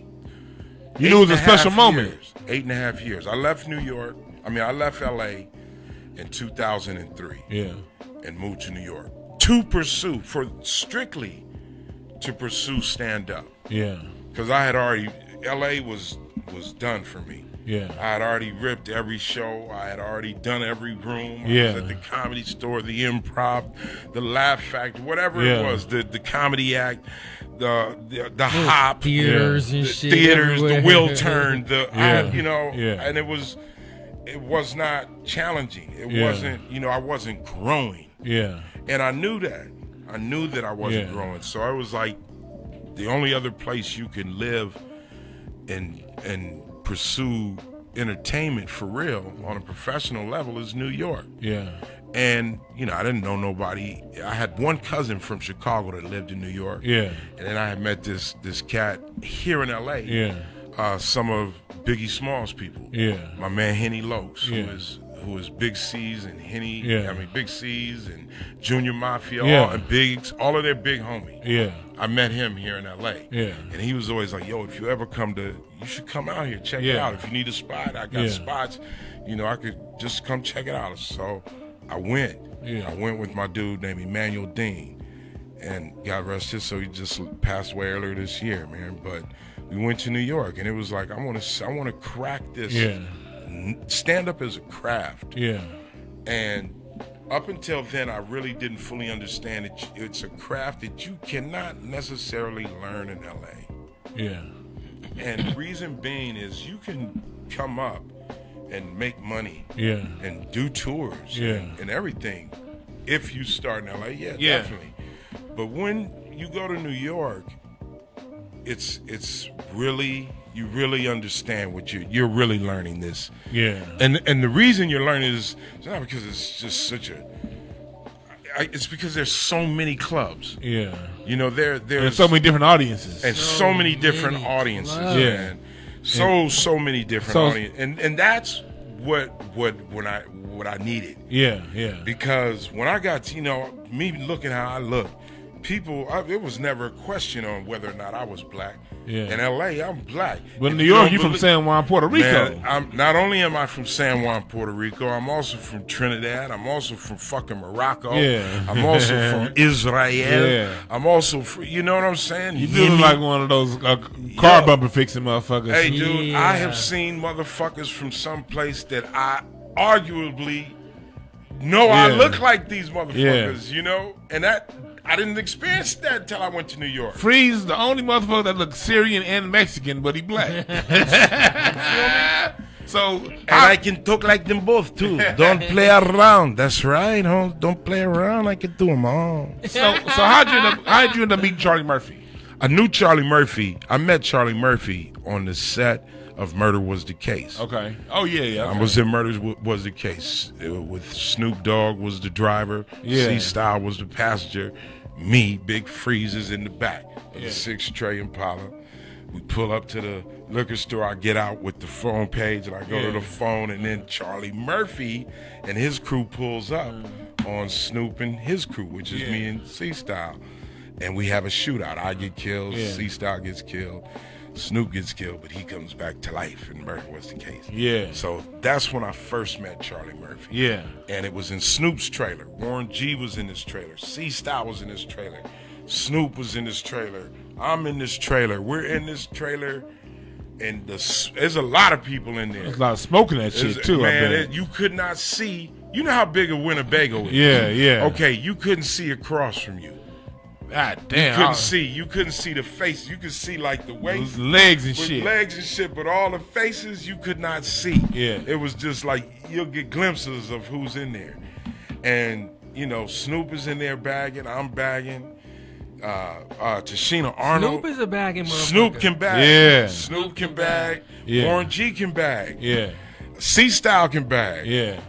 You knew it was a special moment. 8.5 years. I left New York. I left LA in 2003 Yeah. and moved to New York strictly to pursue stand up. Yeah. Because I had already, LA was done for me. Yeah. I had already ripped every show. I had already done every room. I Yeah. was at the Comedy Store, the Improv, the Laugh Factory, whatever Yeah. it was, the Comedy Act, the Hop, Theaters the and shit. theaters, the everywhere. Will Turn, Yeah. and it was not challenging. It Yeah. wasn't, I wasn't growing. Yeah. And I knew that. I knew that I wasn't Yeah. growing. So I was like, the only other place you can live and pursue entertainment for real on a professional level is New York. Yeah. And, I didn't know nobody. I had one cousin from Chicago that lived in New York. Yeah. And then I had met this cat here in LA. Yeah. Some of Biggie Smalls people. Yeah. My man Henny Lokes, Yeah. who is Big C's and Henny. Yeah. Big C's and Junior Mafia, Yeah. all of their big homies. Yeah. I met him here in LA. Yeah. And he was always like, yo, if you ever you should come out here, check it Yeah. out. If you need a spot, I got Yeah. spots. I could just come check it out. So I went. Yeah. I went with my dude named Emmanuel Dean. And God rest his soul, he just passed away earlier this year, man. But we went to New York, and it was like, I want to crack this. Yeah. Stand up as a craft. Yeah. And up until then, I really didn't fully understand it. It's a craft that you cannot necessarily learn in LA. Yeah. And the reason being is you can come up and make money Yeah. and do tours Yeah. and everything if you start in LA. Yeah, Yeah. definitely. But when you go to New York, it's really, you really understand what you're really learning this. Yeah. And the reason you're learning is it's not because it's just it's because there's so many clubs. Yeah. There's There's so many different audiences. and so many different many audiences, clubs. Yeah. man. So many different So- audiences, and that's what I needed. Yeah, yeah. Because when I got to, me looking how I look, it was never a question on whether or not I was black. Yeah. In L.A., I'm black. But in New York, you from San Juan, Puerto Rico. Man, not only am I from San Juan, Puerto Rico, I'm also from Trinidad. I'm also from fucking Morocco. Yeah. I'm also from Israel. Yeah. I'm also from, you know what I'm saying? You do look like one of those car bumper fixing motherfuckers. Hey, dude, I have seen motherfuckers from some place that I arguably know I look like these motherfuckers, and that I didn't experience that until I went to New York. Freez, the only motherfucker that looks Syrian and Mexican, but he black. So, and I can talk like them both too. Don't play around. That's right, huh? Don't play around. I can do them all. So how'd you end up meeting Charlie Murphy? I knew Charlie Murphy. I met Charlie Murphy on the set of Murder Was the Case. Okay. Oh yeah. Okay. I was in Murder Was the Case with Snoop Dogg was the driver. Yeah. C-Style was the passenger. Me, Big Freeze is in the back of the 6 Tray Impala. We pull up to the liquor store. I get out with the phone page and I go to the phone, and then Charlie Murphy and his crew pulls up on Snoop and his crew, which is me and C-Style. And we have a shootout. I get killed, C-Style gets killed, Snoop gets killed, but he comes back to life, and Murder Was the Case. Yeah. So that's when I first met Charlie Murphy. Yeah. And it was in Snoop's trailer. Warren G was in his trailer. C-Style was in his trailer. Snoop was in his trailer. I'm in this trailer. We're in this trailer, and there's a lot of people in there. There's a lot of smoking that shit too. Man, you could not see. You know how big a Winnebago is. Yeah, yeah. Okay, you couldn't see across from you. God damn. You couldn't see the face. You could see like the waist, legs and with shit. legs and shit, but all the faces you could not see. Yeah. It was just like you'll get glimpses of who's in there. And, Snoop is in there bagging, I'm bagging. Tashina Arnold. Snoop is a bagging motherfucker. Snoop can bag. Yeah. Snoop can bag. Yeah. Warren G can bag. Yeah. C-Style can bag. Yeah.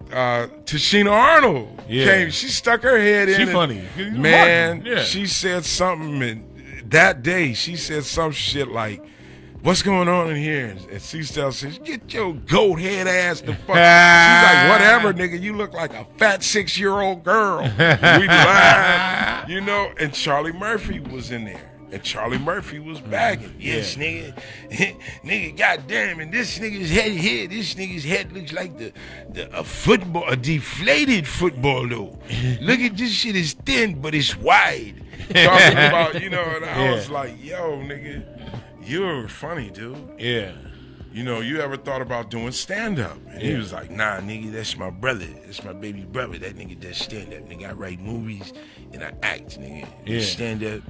Tashina Arnold came. She stuck her head in. She funny. Man, Yeah. she said something, and that day she said some shit like, "What's going on in here?" And C-Style says, "Get your goat head ass the fuck." She's like, "Whatever, nigga. You look like a fat 6-year-old girl." We laughed, And Charlie Murphy was in there. And Charlie Murphy was bagging. Yes, nigga. Nigga, goddamn, and this nigga's head here, this nigga's head looks like a deflated football though. Look at this shit is thin, but it's wide. Talking about, and I was like, yo, nigga, you're funny, dude. Yeah. You ever thought about doing stand-up? And he was like, nah, nigga, that's my brother. That's my baby brother. That nigga does stand-up. Nigga, I write movies and I act, nigga. Yeah. Stand-up.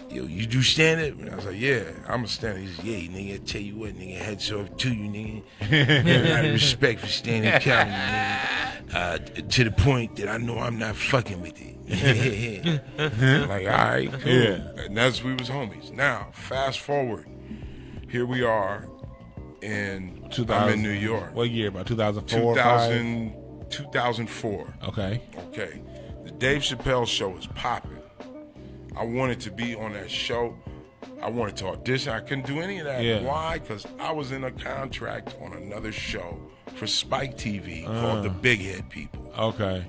Yo, you do stand-up? And I was like, yeah, I'm a stand-up. He said, yeah, nigga, I tell you what, nigga, hats off to you, nigga. A lot of respect for stand-up comedy, nigga. To the point that I know I'm not fucking with it. I'm like, all right, cool. Yeah. And we was homies. Now, fast forward. Here we are in, I'm in New York. What year? About 2004? 2004. Okay. The Dave Chappelle show is popping. I wanted to be on that show. I wanted to audition. I couldn't do any of that. Yeah. Why? Because I was in a contract on another show for Spike TV called The Big Head People. Okay.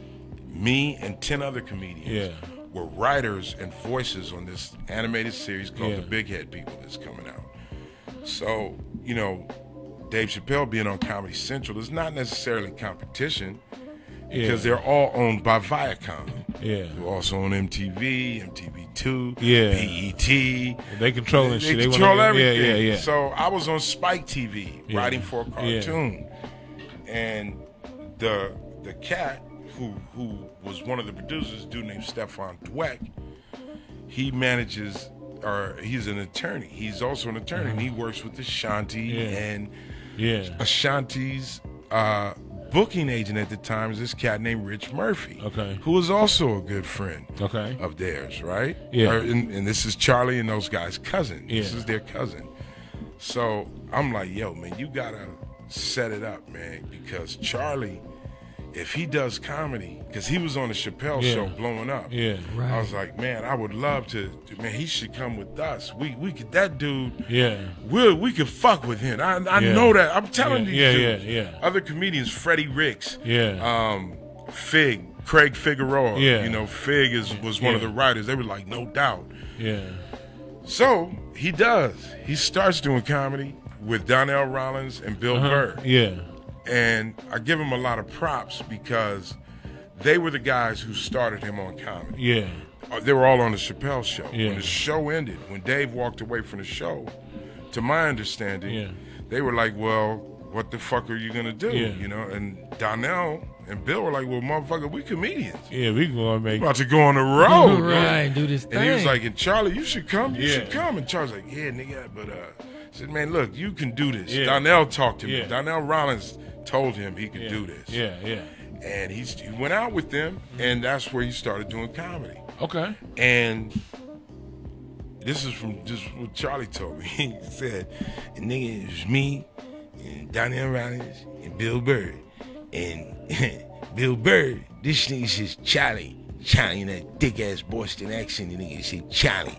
Me and 10 other comedians were writers and voices on this animated series called The Big Head People that's coming out. So, Dave Chappelle being on Comedy Central is not necessarily competition because they're all owned by Viacom. Yeah. They're also on MTV, MTV2, BET. They controlling shit. They control everything. Yeah. So I was on Spike TV writing for a cartoon. And the cat who was one of the producers, a dude named Stefan Dweck, he manages, or he's an attorney. He's also an attorney, and he works with Ashanti, and Ashanti's booking agent at the time is this cat named Rich Murphy, who was also a good friend of theirs, right? Yeah. And this is Charlie and those guys' cousin. This is their cousin. So I'm like, yo, man, you gotta set it up, man, because Charlie if he does comedy, because he was on the Chappelle show blowing up. Yeah. Right. I was like, man, I would love to. Man, he should come with us. We could. That dude. Yeah. We could fuck with him. I know that. I'm telling you. Yeah. Other comedians, Freddie Ricks. Yeah. Craig Figueroa. Yeah. You know, Fig was one of the writers. They were like, no doubt. Yeah. So he does. He starts doing comedy with Donnell Rollins and Bill Burr. Yeah. And I give him a lot of props because they were the guys who started him on comedy. Yeah. They were all on the Chappelle show. Yeah. When the show ended, when Dave walked away from the show, to my understanding, they were like, well, what the fuck are you going to do? Yeah. You know, and Donnell and Bill were like, well, motherfucker, we comedians. Yeah, we going to make We're about to go on the road. Right, do this thing. And he was like, and Charlie, you should come. You should come. And Charlie's like, yeah, nigga, but I said, man, look, you can do this. Yeah. Donnell talked to me. Yeah. Donnell Rollins told him he could do this. Yeah. And he went out with them, and that's where he started doing comedy. Okay. And this is from just what Charlie told me. He said, nigga, it was me and Donnell Rollins and Bill Burr. And Bill Burr, this nigga says Charlie in that thick-ass Boston accent. The nigga said, Charlie,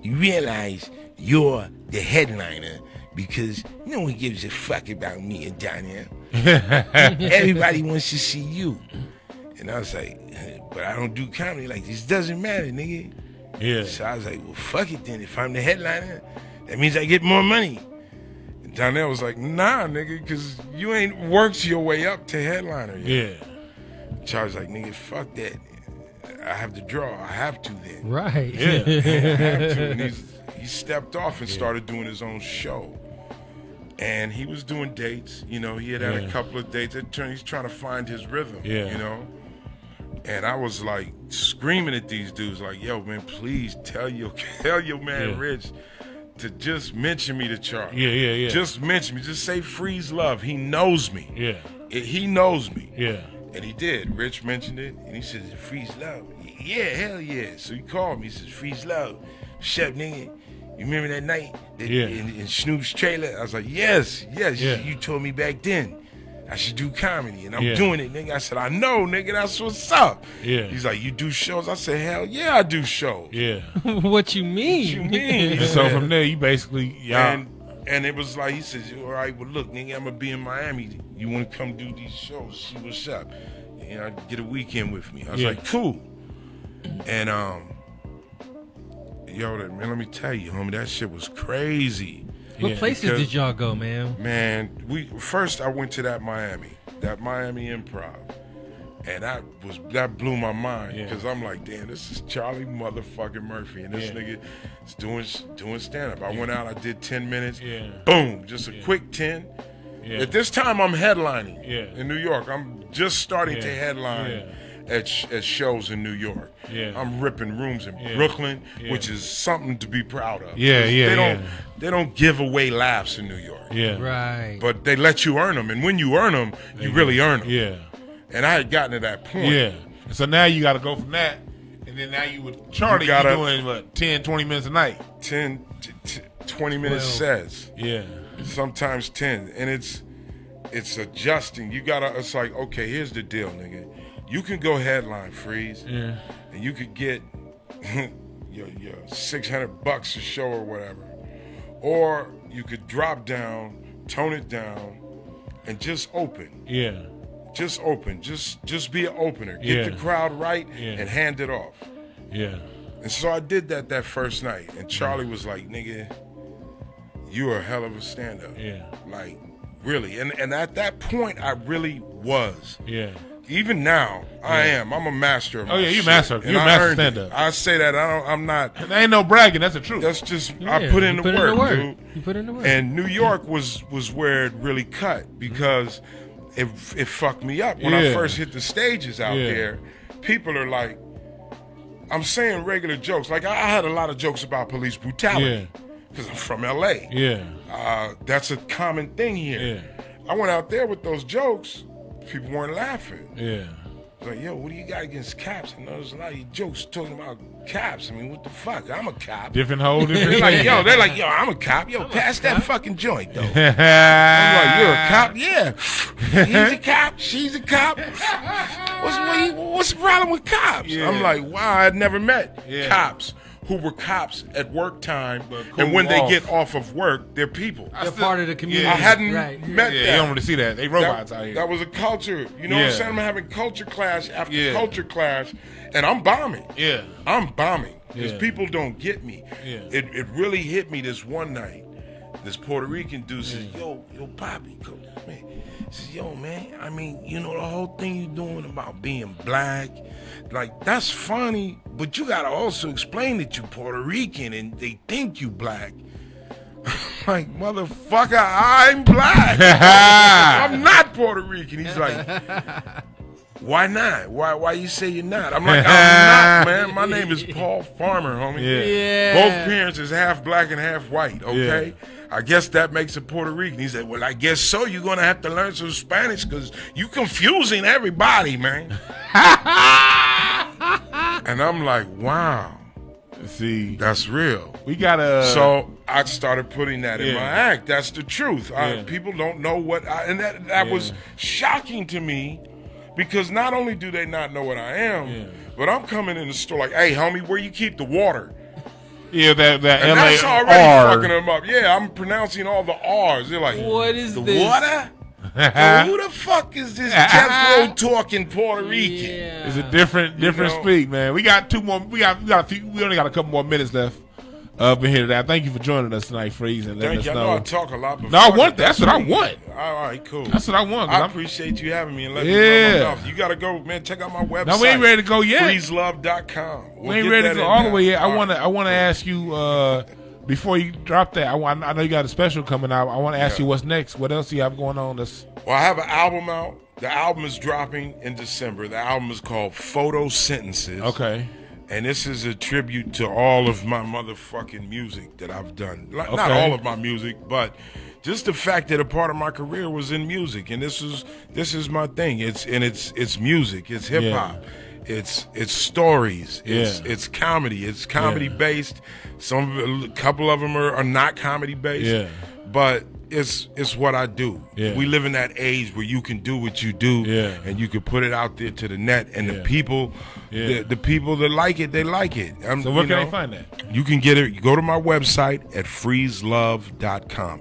you realize you're the headliner because no one gives a fuck about me and Donnell. Everybody wants to see you. And I was like, but I don't do comedy like this. Doesn't matter, nigga. Yeah. So I was like, well, fuck it then. If I'm the headliner, that means I get more money. And Donnell was like, nah, nigga, because you ain't worked your way up to headliner yet. Yeah. Charlie's like, nigga, fuck that. I have to draw. I have to then. Right. Yeah. I have to. And he stepped off and started doing his own show. And he was doing dates. You know, he had a couple of dates. He's trying to find his rhythm, you know. And I was like screaming at these dudes like, yo, man, please tell your man Rich to just mention me to Charlie. Yeah. Just mention me. Just say Freez Luv. He knows me. Yeah. He knows me. Yeah. And he did. Rich mentioned it, and he said, Freez Luv. Yeah, hell yeah. So he called me. He says, Freez Luv, what's up, nigga? You remember that night in Snoop's trailer? I was like, yes. You told me back then I should do comedy, and I'm doing it, nigga. I said, I know, nigga. That's what's up. Yeah. He's like, you do shows? I said, hell yeah, I do shows. Yeah. What you mean? What you mean? So from there, you basically, And it was like, he says, all right, well, look, nigga, I'm going to be in Miami. You want to come do these shows, see what's up? You know, get a weekend with me. I was like, cool. And, man, let me tell you, homie, that shit was crazy. What places did y'all go, man? Man, first I went to that Miami Improv. And that blew my mind because I'm like, damn, this is Charlie motherfucking Murphy, and this nigga is doing stand-up. I went out, I did 10 minutes, boom, just a quick 10. At this time, I'm headlining in New York. I'm just starting to headline at shows in New York. I'm ripping rooms in Brooklyn, which is something to be proud of. They don't give away laughs in New York. Right. But they let you earn them, and when you earn them, you really earn them. Yeah. And I had gotten to that point. Yeah. So now you got to go from that, and then now you with Charlie, you doing what, 10, 20 minutes a night? 10, 20 minutes sets. Yeah. Sometimes 10. And it's adjusting. It's like, okay, here's the deal, nigga. You can go headline, Freeze. Yeah. And you could get your $600 a show or whatever. Or you could drop down, tone it down, and just open. Yeah. Just open. Just be an opener. Get the crowd right and hand it off. Yeah. And so I did that first night. And Charlie was like, nigga, you are a hell of a stand-up. Yeah. Like, really. And at that point, I really was. Yeah. Even now, I am. I'm a master of my you shit. master. And You're a I master earned stand-up. it. I say that. I'm not. There ain't no bragging. That's the truth. That's just, I put in the work, dude. You put in the work. And New York was where it really cut because it fucked me up. When I first hit the stages out there, people are like, I'm saying regular jokes. Like, I had a lot of jokes about police brutality because I'm from L.A. Yeah. That's a common thing here. Yeah. I went out there with those jokes. People weren't laughing. Yeah. I was like, yo, what do you got against cops? I know there's a lot of your jokes talking about cops. I mean, what the fuck? I'm a cop. Different whole different. They're like, yo, I'm a cop. Yo, pass that fucking joint, though. I'm like, you're a cop? Yeah. He's a cop? She's a cop. What's the problem with cops? Yeah. I'm like, wow, I'd never met Yeah. cops who were cops at work time, But and when cool they off. get off of work, they're people. They're part of the community. I hadn't Right. met Yeah, that. you don't want to see that. They robots out here. That was a culture. You know what Yeah. I'm saying? I'm having culture clash after Yeah. culture clash, and I'm bombing. Yeah. I'm bombing because Yeah. people don't get me. Yeah. It really hit me this one night. This Puerto Rican dude says, yo, Poppy, come man. He says, yo, man, I mean, you know, the whole thing you doing about being black, like, that's funny, but you got to also explain that you Puerto Rican and they think you black. Like, motherfucker, I'm black. I'm not Puerto Rican. He's like, why not? Why you say you're not? I'm like, I'm not, man. My name is Paul Farmer, homie. Yeah. Both parents is half black and half white, okay? I guess that makes a Puerto Rican. He said, well, I guess so. You're going to have to learn some Spanish because you confusing everybody, man. And I'm like, wow, See, that's real. we gotta. So I started putting that in Yeah. my act. That's the truth. Yeah. People don't know what and that was shocking to me because not only do they not know what I am, but I'm coming in the store like, hey, homie, where you keep the water? Yeah, that And LA that's already R. fucking them up. Yeah, I'm pronouncing all the R's. They're like, What is the this? water? Well, who the fuck is this Jethro talking Puerto Rican? Yeah. It's a different know. speak, man. We got two more. We got a few. We only got a couple more minutes left up in here today. Thank you for joining us tonight, Freez, and letting Thank you. us I know I know. talk a lot. But No, I fuck want it, that's what I me. want. All right, cool. That's what I want. 'Cause I I'm- appreciate you having me and letting me Yeah. run my mouth. You got to go, man. Check out my website. No, we ain't ready to go yet. FreezLuv.com. We ain't ready to go all the way yet. I want to ask you before you drop that. I know you got a special coming out. I want to ask you what's next. What else do you have going on? Well, I have an album out. The album is dropping in December. The album is called Photo Sentences. Okay. And this is a tribute to all of my motherfucking music that I've done. Not Okay. all of my music, but just the fact that a part of my career was in music, and this is my thing. It's music. It's hip hop. It's stories. It's comedy. It's comedy based. A couple of them are not comedy based. Yeah. But it's what I do. Yeah. We live in that age where you can do what you do, and you can put it out there to the net, and the people, the people that like it, they like it. So where can they find that? You can get it. You go to my website at freezluv.com.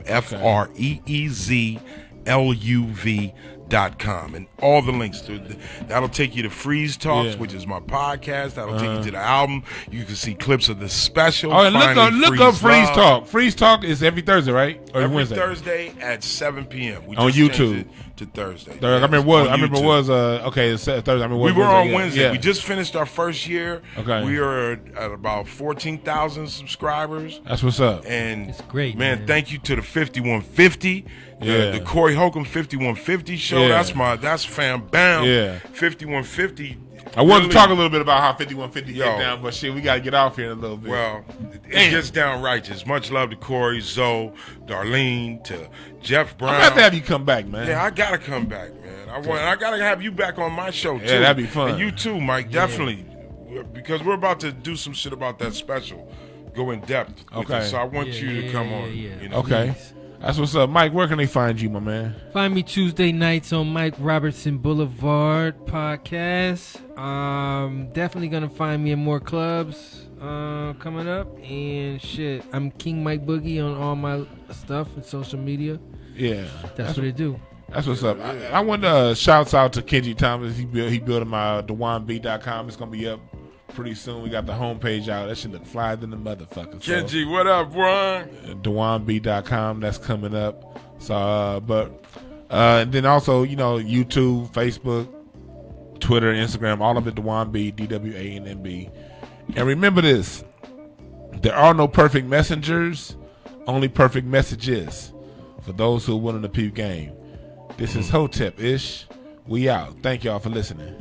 FREEZLUV.com, and all the links to that'll take you to Freez Talks, which is my podcast. That'll take you to the album. You can see clips of the special. Oh, and look up Freez Love. Talk. Freez Talk is every Thursday, right? Or Every Wednesday? Thursday at 7 p.m. We On just changed YouTube. it to Thursday. I remember it was okay. It's Thursday. I remember We were on yeah. Wednesday. Yeah. We just finished our first year. Okay. We are at about 14,000 subscribers. That's what's up. And It's great, man. man. Thank you to the 5150, the Corey Holcomb 5150 show. Yeah. That's fam bam. Yeah. 5150. I wanted really- to talk a little bit about how 5150 Yo. get down, but shit, we got to get off here in a little bit. Well, it Damn. gets down righteous. Much love to Corey, Zoe, Darlene, to Jeff Brown. I'm about to have you come back, man. Yeah, I gotta come back, man. I gotta have you back on my show too. Yeah, that'd be fun. And you too, Mike. Definitely, because we're about to do some shit about that special. Go in depth. With Okay. it. So I want you to come on. yeah. You know? Okay. That's what's up. Mike, where can they find you, my man? Find me Tuesday nights on Mike Robertson Boulevard podcast. Definitely gonna find me in more clubs coming up. And shit, I'm King Mike Boogie on all my stuff and social media. Yeah. That's what it do. That's what's up. I want to shouts out to Kenji Thomas. He building my DeWanB.com. It's going to be up pretty soon. We got the homepage out. That shit look fly than the motherfucker. So, Kenji, what up, Ron? DeWanB.com. That's coming up. So, and then also, YouTube, Facebook, Twitter, Instagram, all of it, DeWanB, DWANNB. And remember this: there are no perfect messengers, only perfect messages. For those who are willing to peep game. This is Hotep-Ish. We out. Thank y'all for listening.